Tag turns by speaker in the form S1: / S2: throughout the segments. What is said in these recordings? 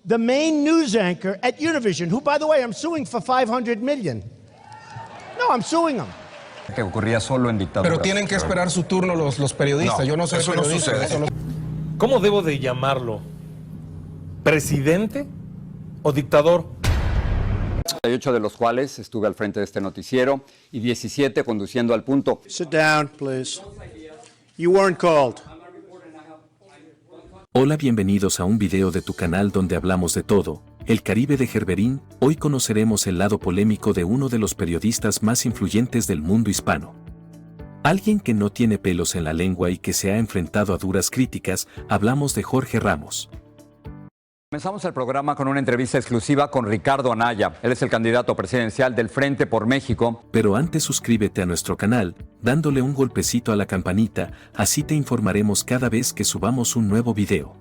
S1: the main news anchor at Univision, who, by the way, I'm suing for $500 million. No, I'm suing him.
S2: Que ocurría solo en dictaduras.
S3: Pero tienen que esperar su turno los periodistas.
S4: No,
S3: yo no soy
S4: eso
S3: periodista.
S4: no sucede.
S3: Eso no...
S5: ¿Cómo debo de llamarlo? ¿Presidente o dictador?
S2: 38 de los cuales estuve al frente de este noticiero y 17 conduciendo al punto.
S1: Sit down, please. You weren't called.
S6: Hola, bienvenidos a un video de tu canal donde hablamos de todo, el Caribe de Gerberín. Hoy conoceremos el lado polémico de uno de los periodistas más influyentes del mundo hispano. Alguien que no tiene pelos en la lengua y que se ha enfrentado a duras críticas. Hablamos de Jorge Ramos.
S2: Comenzamos el programa con una entrevista exclusiva con Ricardo Anaya. Él es el candidato presidencial del Frente por México.
S6: Pero antes suscríbete a nuestro canal, dándole un golpecito a la campanita, así te informaremos cada vez que subamos un nuevo video.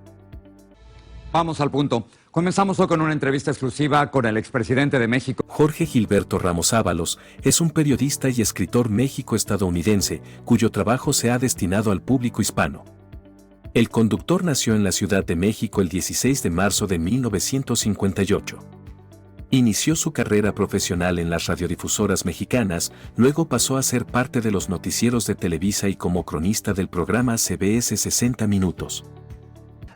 S2: Vamos al punto. Comenzamos hoy con una entrevista exclusiva con el expresidente de México.
S6: Jorge Gilberto Ramos Ábalos es un periodista y escritor méxico-estadounidense, cuyo trabajo se ha destinado al público hispano. El conductor nació en la Ciudad de México el 16 de marzo de 1958. Inició su carrera profesional en las radiodifusoras mexicanas, luego pasó a ser parte de los noticieros de Televisa y como cronista del programa CBS 60 Minutos.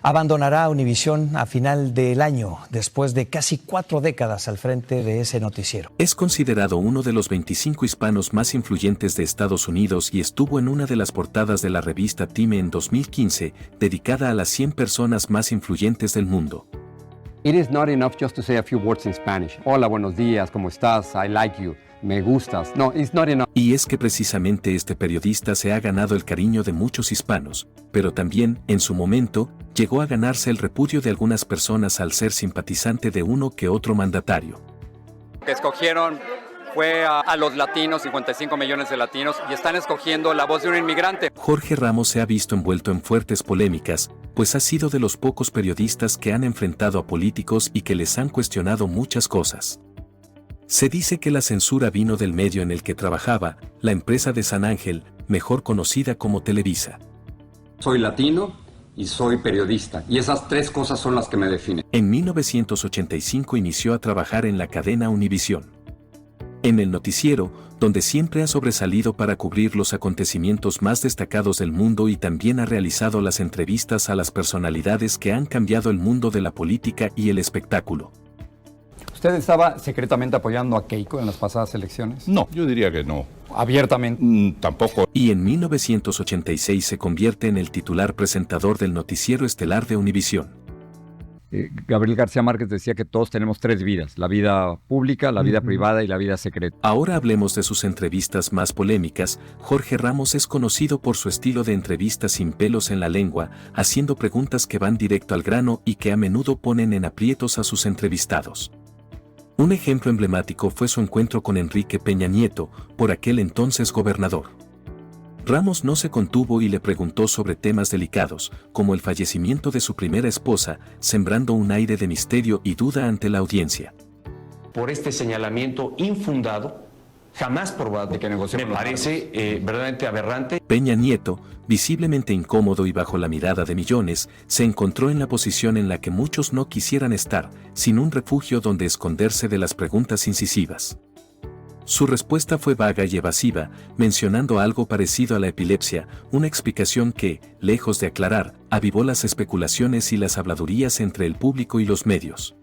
S7: Abandonará Univisión a final del año, después de casi 4 décadas al frente de ese noticiero.
S6: Es considerado uno de los 25 hispanos más influyentes de Estados Unidos y estuvo en una de las portadas de la revista Time en 2015, dedicada a las 100 personas más influyentes del mundo.
S2: It is not enough just to say a few words in Spanish. Hola, buenos días, ¿cómo estás? I like you. Me gustas. No, it's not enough.
S6: Y es que precisamente este periodista se ha ganado el cariño de muchos hispanos, pero también, en su momento, llegó a ganarse el repudio de algunas personas al ser simpatizante de uno que otro mandatario.
S2: Que escogieron fue a los latinos, 55 millones de latinos, y están escogiendo la voz de un inmigrante.
S6: Jorge Ramos se ha visto envuelto en fuertes polémicas, pues ha sido de los pocos periodistas que han enfrentado a políticos y que les han cuestionado muchas cosas. Se dice que la censura vino del medio en el que trabajaba, la empresa de San Ángel, mejor conocida como Televisa.
S2: Soy latino y soy periodista, y esas tres cosas son las que me definen.
S6: En 1985 inició a trabajar en la cadena Univisión. En el noticiero, donde siempre ha sobresalido para cubrir los acontecimientos más destacados del mundo y también ha realizado las entrevistas a las personalidades que han cambiado el mundo de la política y el espectáculo.
S2: ¿Usted estaba secretamente apoyando a Keiko en las pasadas elecciones?
S4: No, yo diría que no.
S2: Abiertamente.
S4: Tampoco.
S6: Y en 1986 se convierte en el titular presentador del noticiero estelar de Univisión.
S2: Gabriel García Márquez decía que todos tenemos 3 vidas, la vida pública, la vida privada y la vida secreta.
S6: Ahora hablemos de sus entrevistas más polémicas. Jorge Ramos es conocido por su estilo de entrevista sin pelos en la lengua, haciendo preguntas que van directo al grano y que a menudo ponen en aprietos a sus entrevistados. Un ejemplo emblemático fue su encuentro con Enrique Peña Nieto, por aquel entonces gobernador. Ramos no se contuvo y le preguntó sobre temas delicados, como el fallecimiento de su primera esposa, sembrando un aire de misterio y duda ante la audiencia.
S8: Por este señalamiento infundado, jamás probado,
S2: de que
S8: me parece verdaderamente aberrante.
S6: Peña Nieto, visiblemente incómodo y bajo la mirada de millones, se encontró en la posición en la que muchos no quisieran estar, sin un refugio donde esconderse de las preguntas incisivas. Su respuesta fue vaga y evasiva, mencionando algo parecido a la epilepsia, una explicación que, lejos de aclarar, avivó las especulaciones y las habladurías entre el público y los medios.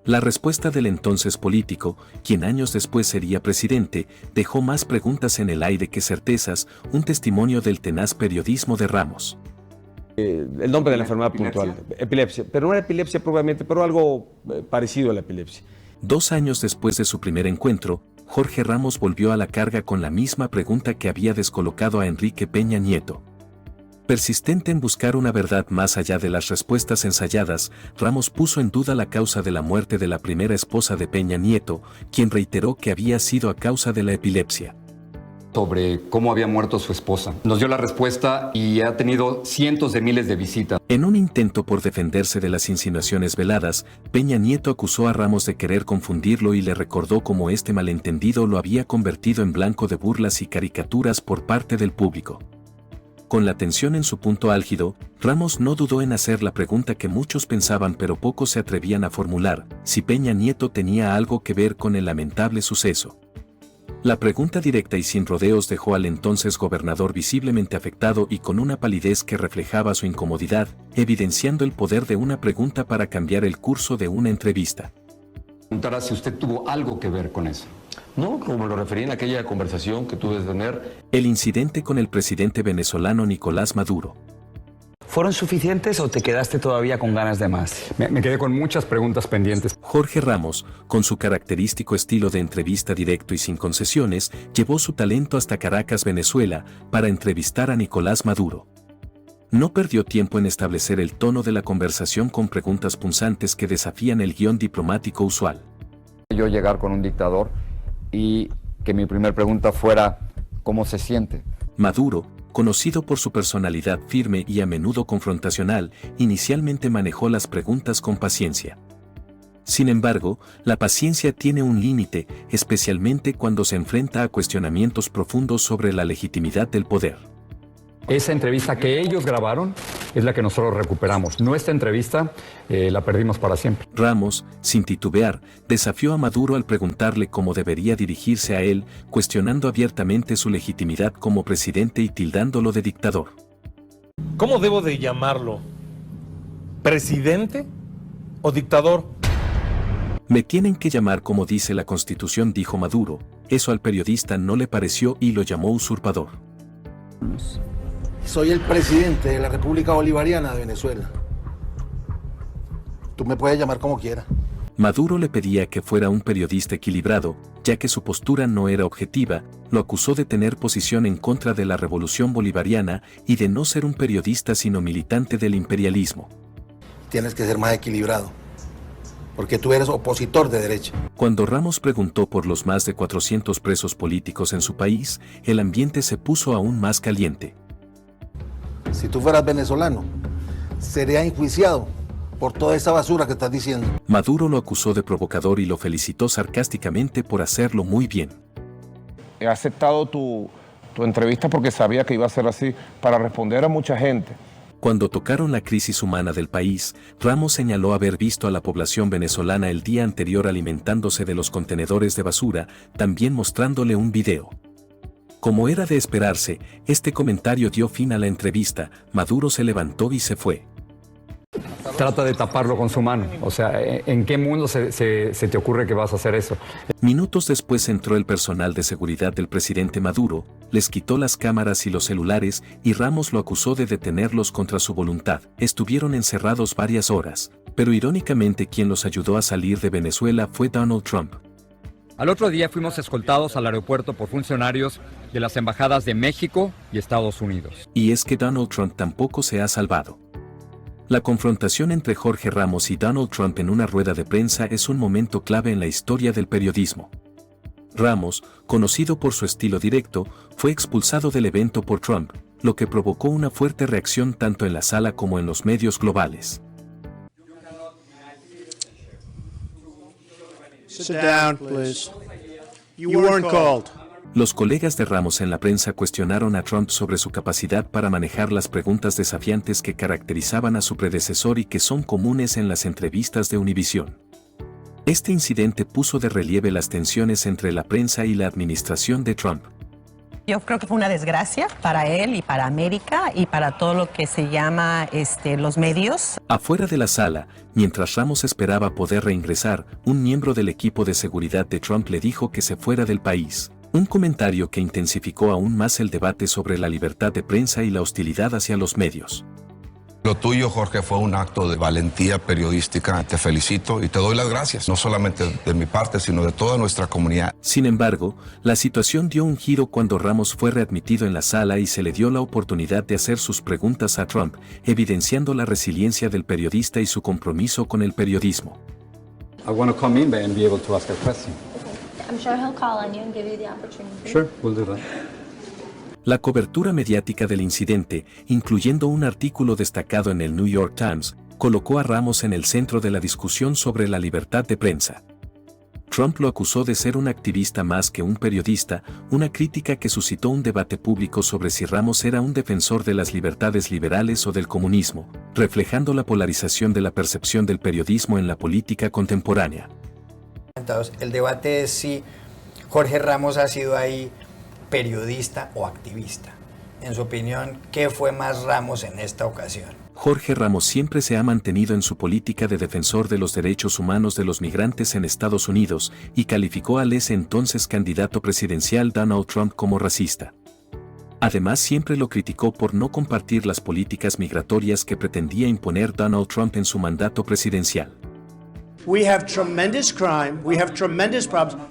S6: La respuesta del entonces político, quien años después sería presidente, dejó más preguntas en el aire que certezas, un testimonio del tenaz periodismo de Ramos.
S9: El nombre de la enfermedad puntual, epilepsia, pero no era epilepsia probablemente, pero algo parecido a la epilepsia.
S6: 2 años después de su primer encuentro, Jorge Ramos volvió a la carga con la misma pregunta que había descolocado a Enrique Peña Nieto. Persistente en buscar una verdad más allá de las respuestas ensayadas, Ramos puso en duda la causa de la muerte de la primera esposa de Peña Nieto, quien reiteró que había sido a causa de la epilepsia.
S2: Sobre cómo había muerto su esposa. Nos dio la respuesta y ha tenido cientos de miles de visitas.
S6: En un intento por defenderse de las insinuaciones veladas, Peña Nieto acusó a Ramos de querer confundirlo y le recordó cómo este malentendido lo había convertido en blanco de burlas y caricaturas por parte del público. Con la tensión en su punto álgido, Ramos no dudó en hacer la pregunta que muchos pensaban pero pocos se atrevían a formular, si Peña Nieto tenía algo que ver con el lamentable suceso. La pregunta directa y sin rodeos dejó al entonces gobernador visiblemente afectado y con una palidez que reflejaba su incomodidad, evidenciando el poder de una pregunta para cambiar el curso de una entrevista.
S8: Preguntará si usted tuvo algo que ver con eso. No, como lo referí en aquella conversación que tuve de tener.
S6: El incidente con el presidente venezolano Nicolás Maduro.
S4: ¿Fueron suficientes o te quedaste todavía con ganas de más?
S8: Me quedé con muchas preguntas pendientes.
S6: Jorge Ramos, con su característico estilo de entrevista directo y sin concesiones, llevó su talento hasta Caracas, Venezuela, para entrevistar a Nicolás Maduro. No perdió tiempo en establecer el tono de la conversación con preguntas punzantes que desafían el guión diplomático usual.
S2: Yo llegar con un dictador y que mi primera pregunta fuera ¿cómo se siente?
S6: Maduro, conocido por su personalidad firme y a menudo confrontacional, inicialmente manejó las preguntas con paciencia. Sin embargo, la paciencia tiene un límite, especialmente cuando se enfrenta a cuestionamientos profundos sobre la legitimidad del poder.
S10: Esa entrevista que ellos grabaron es la que nosotros recuperamos. Nuestra entrevista la perdimos para siempre.
S6: Ramos, sin titubear, desafió a Maduro al preguntarle cómo debería dirigirse a él, cuestionando abiertamente su legitimidad como presidente y tildándolo de dictador.
S5: ¿Cómo debo de llamarlo? ¿Presidente o dictador?
S6: Me tienen que llamar como dice la Constitución, dijo Maduro. Eso al periodista no le pareció y lo llamó usurpador.
S11: Soy el presidente de la República Bolivariana de Venezuela. Tú me puedes llamar como quieras.
S6: Maduro le pedía que fuera un periodista equilibrado, ya que su postura no era objetiva, lo acusó de tener posición en contra de la revolución bolivariana y de no ser un periodista sino militante del imperialismo.
S11: Tienes que ser más equilibrado, porque tú eres opositor de derecha.
S6: Cuando Ramos preguntó por los más de 400 presos políticos en su país, el ambiente se puso aún más caliente.
S11: Si tú fueras venezolano, serías enjuiciado por toda esa basura que estás diciendo.
S6: Maduro lo acusó de provocador y lo felicitó sarcásticamente por hacerlo muy bien.
S3: He aceptado tu entrevista porque sabía que iba a ser así, para responder a mucha gente.
S6: Cuando tocaron la crisis humana del país, Ramos señaló haber visto a la población venezolana el día anterior alimentándose de los contenedores de basura, también mostrándole un video. Como era de esperarse, este comentario dio fin a la entrevista. Maduro se levantó y se fue.
S10: Trata de taparlo con su mano. O sea, ¿en qué mundo se te ocurre que vas a hacer eso?
S6: Minutos después entró el personal de seguridad del presidente Maduro, les quitó las cámaras y los celulares y Ramos lo acusó de detenerlos contra su voluntad. Estuvieron encerrados varias horas, pero irónicamente quien los ayudó a salir de Venezuela fue Donald Trump.
S2: Al otro día fuimos escoltados al aeropuerto por funcionarios de las embajadas de México y Estados Unidos.
S6: Y es que Donald Trump tampoco se ha salvado. La confrontación entre Jorge Ramos y Donald Trump en una rueda de prensa es un momento clave en la historia del periodismo. Ramos, conocido por su estilo directo, fue expulsado del evento por Trump, lo que provocó una fuerte reacción tanto en la sala como en los medios globales.
S1: Sit down, please. You weren't called.
S6: Los colegas de Ramos en la prensa cuestionaron a Trump sobre su capacidad para manejar las preguntas desafiantes que caracterizaban a su predecesor y que son comunes en las entrevistas de Univisión. Este incidente puso de relieve las tensiones entre la prensa y la administración de Trump.
S12: Yo creo que fue una desgracia para él y para América y para todo lo que se llama los medios.
S6: Afuera de la sala, mientras Ramos esperaba poder reingresar, un miembro del equipo de seguridad de Trump le dijo que se fuera del país. Un comentario que intensificó aún más el debate sobre la libertad de prensa y la hostilidad hacia los medios.
S13: Lo tuyo, Jorge, fue un acto de valentía periodística. Te felicito y te doy las gracias, no solamente de mi parte, sino de toda nuestra comunidad.
S6: Sin embargo, la situación dio un giro cuando Ramos fue readmitido en la sala y se le dio la oportunidad de hacer sus preguntas a Trump, evidenciando la resiliencia del periodista y su compromiso con el periodismo.
S14: I want to come in and be able to ask a question.
S15: I'm sure he'll call on you and give you the opportunity.
S14: Sure, we'll do that.
S6: La cobertura mediática del incidente, incluyendo un artículo destacado en el New York Times, colocó a Ramos en el centro de la discusión sobre la libertad de prensa. Trump lo acusó de ser un activista más que un periodista, una crítica que suscitó un debate público sobre si Ramos era un defensor de las libertades liberales o del comunismo, reflejando la polarización de la percepción del periodismo en la política contemporánea.
S16: El debate es si Jorge Ramos ha sido ahí periodista o activista. En su opinión, ¿qué fue más Ramos en esta ocasión?
S6: Jorge Ramos siempre se ha mantenido en su política de defensor de los derechos humanos de los migrantes en Estados Unidos y calificó al ese entonces candidato presidencial Donald Trump como racista. Además, siempre lo criticó por no compartir las políticas migratorias que pretendía imponer Donald Trump en su mandato presidencial.
S1: We have tremendous crime. We have tremendous problems.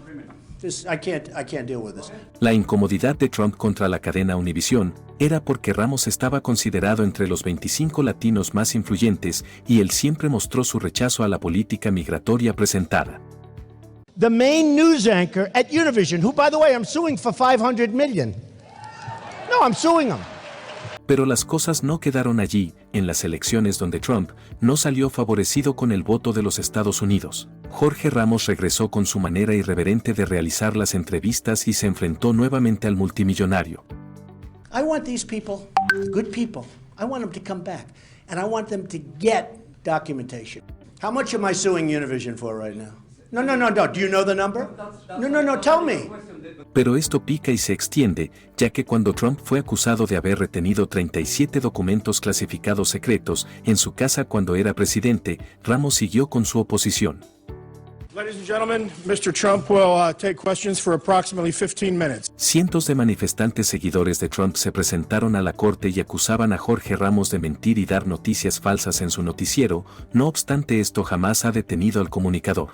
S1: I can't deal with this.
S6: La incomodidad de Trump contra la cadena Univision era porque Ramos estaba considerado entre los 25 latinos más influyentes y él siempre mostró su rechazo a la política migratoria presentada.
S1: The main news anchor at Univision, who, by the way, I'm suing for $500 million. No, I'm suing him.
S6: Pero las cosas no quedaron allí, en las elecciones donde Trump no salió favorecido con el voto de los Estados Unidos. Jorge Ramos regresó con su manera irreverente de realizar las entrevistas y se enfrentó nuevamente al multimillonario.
S1: I want these people, good people, I want them to come back, and I want them to get documentation. How much am I suing Univision for right now? No. Do you know the number? No, tell me.
S6: Pero esto pica y se extiende, ya que cuando Trump fue acusado de haber retenido 37 documentos clasificados secretos en su casa cuando era presidente, Ramos siguió con su oposición.
S17: Ladies and gentlemen, Mr. Trump will take questions for approximately 15 minutes.
S6: Cientos de manifestantes seguidores de Trump se presentaron a la corte y acusaban a Jorge Ramos de mentir y dar noticias falsas en su noticiero, no obstante esto jamás ha detenido al comunicador.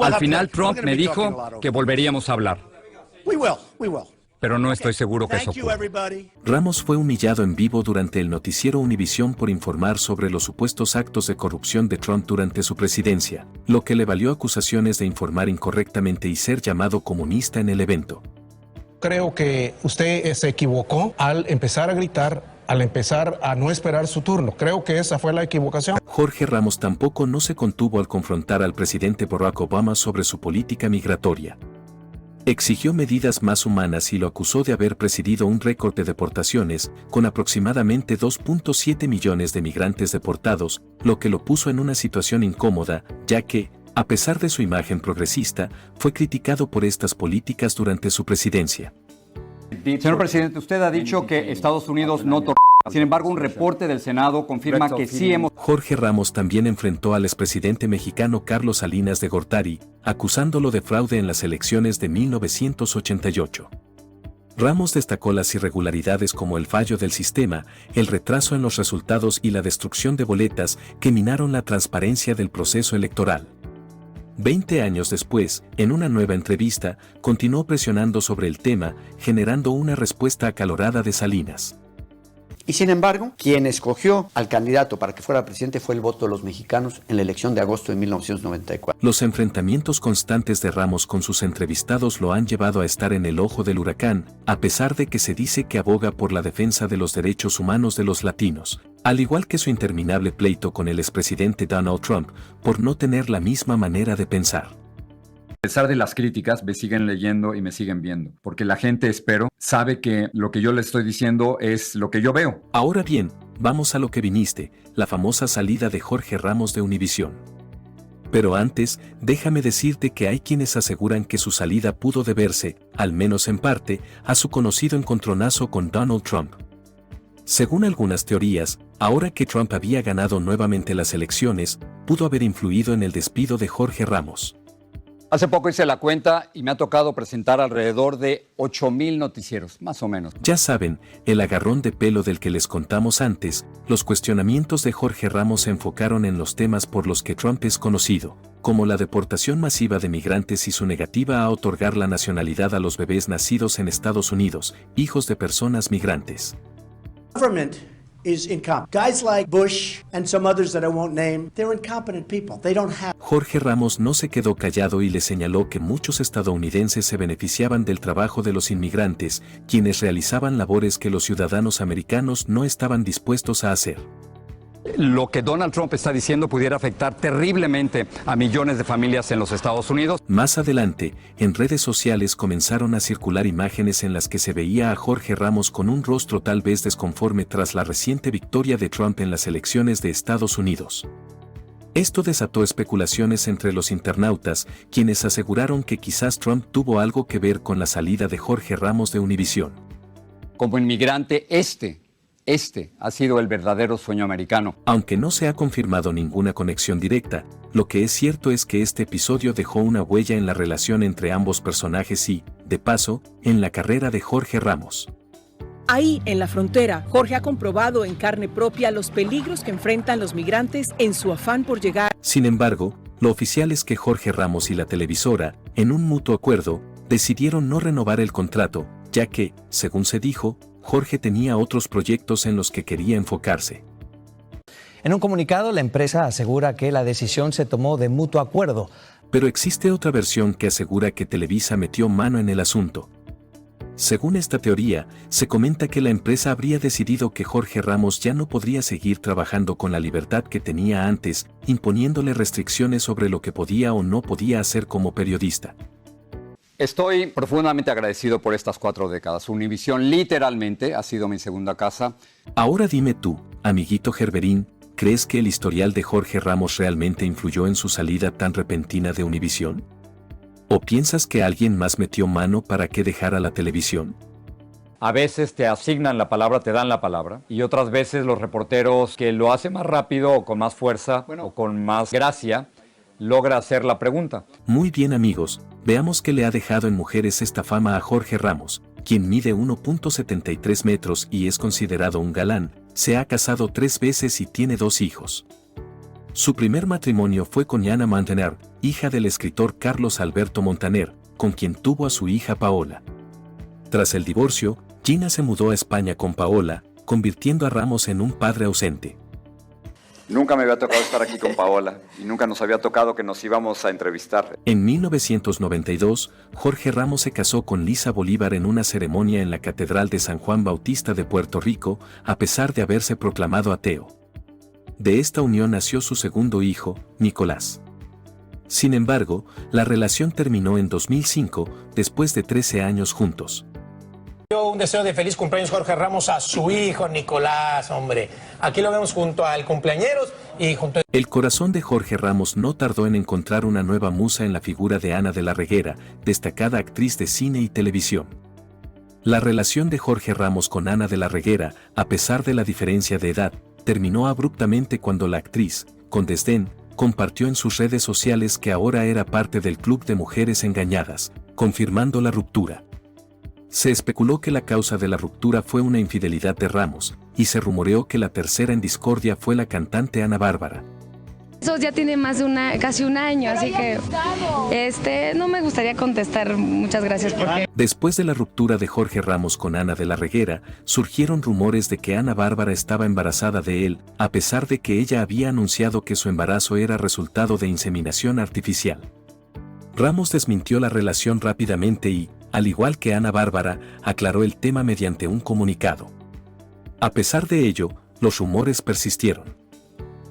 S10: Al final Trump me dijo que volveríamos a hablar.
S1: We will.
S10: Pero no estoy seguro que eso
S1: Thank you,
S10: ocurra.
S1: everybody.
S6: Ramos fue humillado en vivo durante el noticiero Univision por informar sobre los supuestos actos de corrupción de Trump durante su presidencia, lo que le valió acusaciones de informar incorrectamente y ser llamado comunista en el evento.
S18: Creo que usted se equivocó al empezar a gritar, al empezar a no esperar su turno. Creo que esa fue la equivocación.
S6: Jorge Ramos tampoco no se contuvo al confrontar al presidente Barack Obama sobre su política migratoria. Exigió medidas más humanas y lo acusó de haber presidido un récord de deportaciones, con aproximadamente 2.7 millones de migrantes deportados, lo que lo puso en una situación incómoda, ya que, a pesar de su imagen progresista, fue criticado por estas políticas durante su presidencia.
S2: Señor presidente, usted ha dicho que Estados Unidos no tortura. Sin embargo, un reporte del Senado confirma que sí hemos...
S6: Jorge Ramos también enfrentó al expresidente mexicano Carlos Salinas de Gortari, acusándolo de fraude en las elecciones de 1988. Ramos destacó las irregularidades como el fallo del sistema, el retraso en los resultados y la destrucción de boletas que minaron la transparencia del proceso electoral. 20 años después, en una nueva entrevista, continuó presionando sobre el tema, generando una respuesta acalorada de Salinas.
S19: Y sin embargo, quien escogió al candidato para que fuera presidente fue el voto de los mexicanos en la elección de agosto de 1994.
S6: Los enfrentamientos constantes de Ramos con sus entrevistados lo han llevado a estar en el ojo del huracán, a pesar de que se dice que aboga por la defensa de los derechos humanos de los latinos, al igual que su interminable pleito con el expresidente Donald Trump por no tener la misma manera de pensar.
S10: A pesar de las críticas, me siguen leyendo y me siguen viendo, porque la gente, espero, sabe que lo que yo le estoy diciendo es lo que yo veo.
S6: Ahora bien, vamos a lo que viniste, la famosa salida de Jorge Ramos de Univision. Pero antes, déjame decirte que hay quienes aseguran que su salida pudo deberse, al menos en parte, a su conocido encontronazo con Donald Trump. Según algunas teorías, ahora que Trump había ganado nuevamente las elecciones, pudo haber influido en el despido de Jorge Ramos.
S2: Hace poco hice la cuenta y me ha tocado presentar alrededor de 8,000 noticieros, más o menos.
S6: Ya saben, el agarrón de pelo del que les contamos antes, los cuestionamientos de Jorge Ramos se enfocaron en los temas por los que Trump es conocido, como la deportación masiva de migrantes y su negativa a otorgar la nacionalidad a los bebés nacidos en Estados Unidos, hijos de personas migrantes.
S1: Government is incompetent. Guys like Bush and some others that I won't name, they're incompetent people. They don't have...
S6: Jorge Ramos no se quedó callado y le señaló que muchos estadounidenses se beneficiaban del trabajo de los inmigrantes, quienes realizaban labores que los ciudadanos americanos no estaban dispuestos a hacer.
S2: Lo que Donald Trump está diciendo pudiera afectar terriblemente a millones de familias en los Estados Unidos.
S6: Más adelante, en redes sociales comenzaron a circular imágenes en las que se veía a Jorge Ramos con un rostro tal vez desconforme tras la reciente victoria de Trump en las elecciones de Estados Unidos. Esto desató especulaciones entre los internautas, quienes aseguraron que quizás Trump tuvo algo que ver con la salida de Jorge Ramos de Univisión.
S2: Como inmigrante, este ha sido el verdadero sueño americano.
S6: Aunque no se ha confirmado ninguna conexión directa, lo que es cierto es que este episodio dejó una huella en la relación entre ambos personajes y, de paso, en la carrera de Jorge Ramos.
S20: Ahí, en la frontera, Jorge ha comprobado en carne propia los peligros que enfrentan los migrantes en su afán por llegar.
S6: Sin embargo, lo oficial es que Jorge Ramos y la televisora, en un mutuo acuerdo, decidieron no renovar el contrato, ya que, según se dijo, Jorge tenía otros proyectos en los que quería enfocarse.
S7: En un comunicado, la empresa asegura que la decisión se tomó de mutuo acuerdo.
S6: Pero existe otra versión que asegura que Televisa metió mano en el asunto. Según esta teoría, se comenta que la empresa habría decidido que Jorge Ramos ya no podría seguir trabajando con la libertad que tenía antes, imponiéndole restricciones sobre lo que podía o no podía hacer como periodista.
S2: Estoy profundamente agradecido por estas 4 décadas. Univisión literalmente ha sido mi segunda casa.
S6: Ahora dime tú, amiguito Gerberín, ¿crees que el historial de Jorge Ramos realmente influyó en su salida tan repentina de Univisión? ¿O piensas que alguien más metió mano para que dejara la televisión?
S2: A veces te asignan la palabra, te dan la palabra, y otras veces los reporteros que lo hacen más rápido o con más fuerza o con más gracia, logra hacer la pregunta.
S6: Muy bien, amigos, veamos qué le ha dejado en mujeres esta fama a Jorge Ramos, quien mide 1.73 metros y es considerado un galán, se ha casado 3 veces y tiene 2 hijos. Su primer matrimonio fue con Yana Montaner, hija del escritor Carlos Alberto Montaner, con quien tuvo a su hija Paola. Tras el divorcio, Gina se mudó a España con Paola, convirtiendo a Ramos en un padre ausente.
S2: Nunca me había tocado estar aquí con Paola y nunca nos había tocado que nos íbamos a entrevistar.
S6: En 1992, Jorge Ramos se casó con Lisa Bolívar en una ceremonia en la Catedral de San Juan Bautista de Puerto Rico, a pesar de haberse proclamado ateo. De esta unión nació su segundo hijo, Nicolás. Sin embargo, la relación terminó en 2005, después de 13 años juntos.
S18: Un deseo de feliz cumpleaños, Jorge Ramos, a su hijo Nicolás, hombre. Aquí lo vemos junto al cumpleañeros y junto a...
S6: El corazón de Jorge Ramos no tardó en encontrar una nueva musa en la figura de Ana de la Reguera, destacada actriz de cine y televisión. La relación de Jorge Ramos con Ana de la Reguera, a pesar de la diferencia de edad, terminó abruptamente cuando la actriz, con desdén, compartió en sus redes sociales que ahora era parte del club de mujeres engañadas, confirmando la ruptura. Se especuló que la causa de la ruptura fue una infidelidad de Ramos, y se rumoreó que la tercera en discordia fue la cantante Ana Bárbara.
S21: Eso ya tiene casi un año, así que no me gustaría contestar. Muchas gracias.
S6: Después de la ruptura de Jorge Ramos con Ana de la Reguera, surgieron rumores de que Ana Bárbara estaba embarazada de él, a pesar de que ella había anunciado que su embarazo era resultado de inseminación artificial. Ramos desmintió la relación rápidamente y, al igual que Ana Bárbara, aclaró el tema mediante un comunicado. A pesar de ello, los rumores persistieron.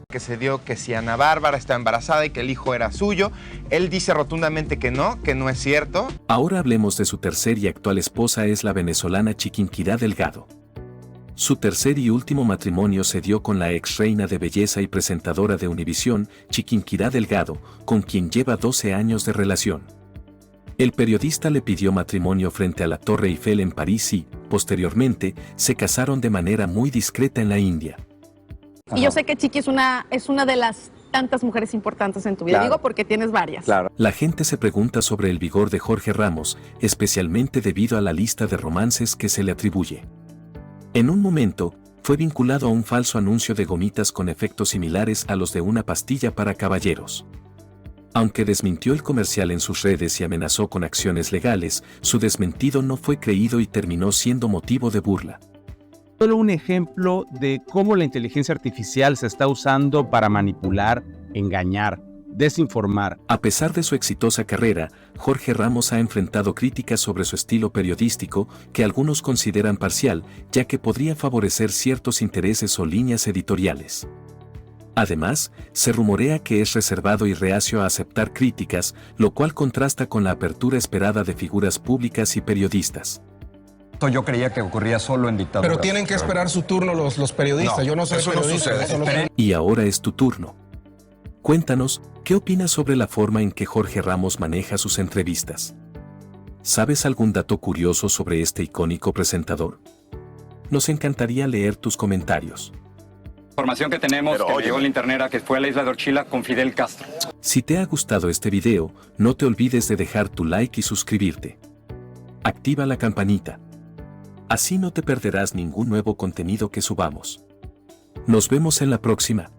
S22: Que se dio que si Ana Bárbara está embarazada y que el hijo era suyo. Él dice rotundamente que no es cierto.
S6: Ahora hablemos de su tercer y actual esposa, es la venezolana Chiquinquirá Delgado. Su tercer y último matrimonio se dio con la ex reina de belleza y presentadora de Univisión, Chiquinquirá Delgado, con quien lleva 12 años de relación. El periodista le pidió matrimonio frente a la Torre Eiffel en París y, posteriormente, se casaron de manera muy discreta en la India.
S23: Y yo sé que Chiqui es una de las tantas mujeres importantes en tu vida, digo porque tienes varias.
S6: La gente se pregunta sobre el vigor de Jorge Ramos, especialmente debido a la lista de romances que se le atribuye. En un momento, fue vinculado a un falso anuncio de gomitas con efectos similares a los de una pastilla para caballeros. Aunque desmintió el comercial en sus redes y amenazó con acciones legales, su desmentido no fue creído y terminó siendo motivo de burla.
S24: Solo un ejemplo de cómo la inteligencia artificial se está usando para manipular, engañar, desinformar.
S6: A pesar de su exitosa carrera, Jorge Ramos ha enfrentado críticas sobre su estilo periodístico, que algunos consideran parcial, ya que podría favorecer ciertos intereses o líneas editoriales. Además, se rumorea que es reservado y reacio a aceptar críticas, lo cual contrasta con la apertura esperada de figuras públicas y periodistas.
S10: Yo creía que ocurría solo en dictaduras.
S18: Pero tienen que esperar su turno los periodistas.
S13: No,
S18: yo no soy
S13: eso no
S18: periodista.
S13: sucede.
S18: eso no soy-
S6: Y ahora es tu turno. Cuéntanos, ¿qué opinas sobre la forma en que Jorge Ramos maneja sus entrevistas? ¿Sabes algún dato curioso sobre este icónico presentador? Nos encantaría leer tus comentarios.
S2: Información que tenemos, que me llegó en la internet, era que fue a la isla de Orchila con Fidel Castro.
S6: Si te ha gustado este video, no te olvides de dejar tu like y suscribirte. Activa la campanita. Así no te perderás ningún nuevo contenido que subamos. Nos vemos en la próxima.